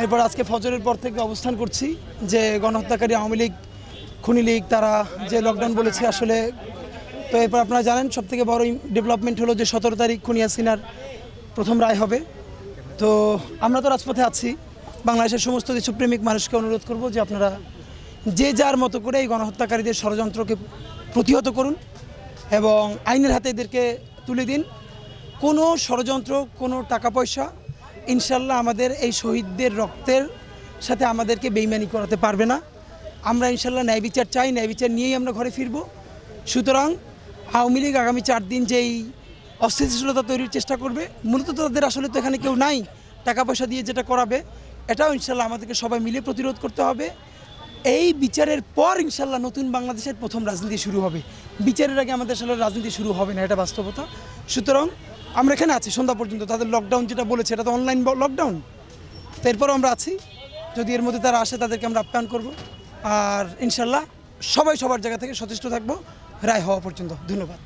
এরপর আজকে ফজরের পর থেকে অবস্থান করছি যে গণহত্যাকারী আওয়ামী লীগ, খুনি লীগ তারা যে লকডাউন বলেছে আসলে। তো এরপর আপনারা জানেন সবথেকে বড় ডেভেলপমেন্ট হলো যে 17 তারিখ খুনি হাসিনার প্রথম রায় হবে। তো আমরা তো রাজপথে আছি। বাংলাদেশের সমস্ত দেশপ্রেমিক মানুষকে অনুরোধ করব যে আপনারা যে যার মতো করে এই গণহত্যাকারীদের ষড়যন্ত্রকে প্রতিহত করুন এবং আইনের হাতে এদেরকে তুলে দিন। কোনো ষড়যন্ত্র, কোনো টাকা পয়সা ইনশাল্লাহ আমাদের এই শহীদদের রক্তের সাথে আমাদেরকে বেইমানি করাতে পারবে না। আমরা ইনশাল্লাহ ন্যায় বিচার চাই, ন্যায় বিচার নিয়েই আমরা ঘরে ফিরব। সুতরাং আওয়ামী লীগ আগামী 4 দিন যেই অস্থিতিশীলতা তৈরির চেষ্টা করবে, মূলত তাদের আসলে তো এখানে কেউ নাই, টাকা পয়সা দিয়ে যেটা করাবে, এটাও ইনশাল্লাহ আমাদেরকে সবাই মিলে প্রতিরোধ করতে হবে। এই বিচারের পর ইনশাল্লাহ নতুন বাংলাদেশের প্রথম রাজনীতি শুরু হবে। বিচারের আগে আমাদের আসলে রাজনীতি শুরু হবে না, এটা বাস্তবতা। সুতরাং আমরা এখানে আছি সন্ধ্যা পর্যন্ত। তাদের লকডাউন যেটা বলেছে এটা তো অনলাইন লকডাউন, তো এরপরও আমরা আছি। যদি এর মধ্যে তারা আসে তাদেরকে আমরা আপ্যায়ন করব। আর ইনশাল্লাহ সবাই সবার জায়গা থেকে সচেষ্ট থাকবো রায় হওয়া পর্যন্ত। ধন্যবাদ।